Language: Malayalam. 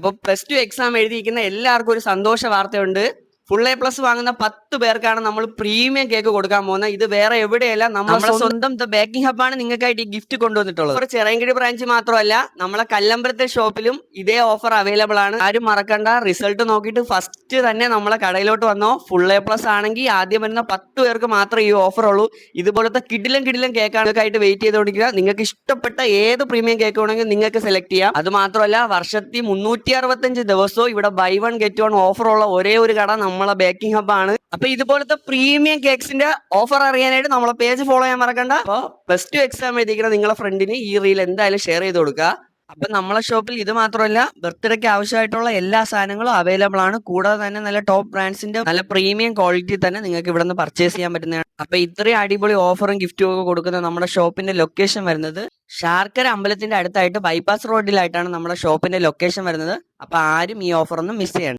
അപ്പോൾ +2 എക്സാം എഴുതിയിരിക്കുന്ന എല്ലാവർക്കും ഒരു സന്തോഷ വാർത്തയുണ്ട്. ഫുൾ A+ വാങ്ങുന്ന 10 പേർക്കാണ് നമ്മൾ പ്രീമിയം കേക്ക് കൊടുക്കാൻ പോകുന്നത്. ഇത് വേറെ എവിടെയല്ല, നമ്മളെ സ്വന്തം ദ ബേക്കിംഗ് ഹബ്ബാണ് നിങ്ങൾക്കായിട്ട് ഈ ഗിഫ്റ്റ് കൊണ്ടുവന്നിട്ടുള്ളത്. ഒരു ചിറയൻകിഴി ബ്രാഞ്ച് മാത്രമല്ല, നമ്മളെ കല്ലമ്പലത്തെ ഷോപ്പിലും ഇതേ ഓഫർ അവൈലബിൾ ആണ്. ആരും മറക്കണ്ട, റിസൾട്ട് നോക്കിയിട്ട് ഫസ്റ്റ് തന്നെ നമ്മളെ കടയിലോട്ട് വന്നോ. ഫുൾ A+ ആണെങ്കിൽ ആദ്യം വരുന്ന 10 പേർക്ക് മാത്രമേ ഈ ഓഫർ ഉള്ളൂ. ഇതുപോലത്തെ കിടിലം കേക്കാണ് ആയിട്ട് വെയിറ്റ് ചെയ്തുകൊണ്ടിരിക്കുക. നിങ്ങൾക്ക് ഇഷ്ടപ്പെട്ട ഏത് പ്രീമിയം കേക്ക് വേണമെങ്കിൽ നിങ്ങൾക്ക് സെലക്ട് ചെയ്യാം. അത് മാത്രമല്ല, വർഷത്തിൽ 365 ദിവസവും ഇവിടെ ബൈ 1 ഗെറ്റ് 1 ഓഫർ ഉള്ള ഒരേ ഒരു കട നമ്മളെ ബേക്കിംഗ് ഹബ്ബാണ്. അപ്പൊ ഇതുപോലത്തെ പ്രീമിയം കേക്സിന്റെ ഓഫർ അറിയാനായിട്ട് നമ്മളെ പേജ് ഫോളോ ചെയ്യാൻ മറക്കണ്ട. അപ്പോൾ +2 എക്സാം എഴുതിക്കുന്ന നിങ്ങളെ ഫ്രണ്ടിന് ഈ റീൽ എന്തായാലും ഷെയർ ചെയ്ത് കൊടുക്കുക. അപ്പൊ നമ്മളെ ഷോപ്പിൽ ഇത് മാത്രമല്ല, ബർത്ത്ഡേക്ക് ആവശ്യമായിട്ടുള്ള എല്ലാ സാധനങ്ങളും അവൈലബിൾ ആണ്. കൂടാതെ തന്നെ നല്ല ടോപ്പ് ബ്രാൻഡ്സിന്റെ നല്ല പ്രീമിയം ക്വാളിറ്റി തന്നെ നിങ്ങൾക്ക് ഇവിടെ നിന്ന് പർച്ചേസ് ചെയ്യാൻ പറ്റുന്നതാണ്. അപ്പൊ ഇത്രയും അടിപൊളി ഓഫറും ഗിഫ്റ്റും ഒക്കെ കൊടുക്കുന്ന നമ്മുടെ ഷോപ്പിന്റെ ലൊക്കേഷൻ വരുന്നത് ശാർക്കര അമ്പലത്തിന്റെ അടുത്തായിട്ട് ബൈപ്പാസ് റോഡിലായിട്ടാണ് നമ്മുടെ ഷോപ്പിന്റെ ലൊക്കേഷൻ വരുന്നത്. അപ്പൊ ആരും ഈ ഓഫർ ഒന്നും മിസ് ചെയ്യണ്ട.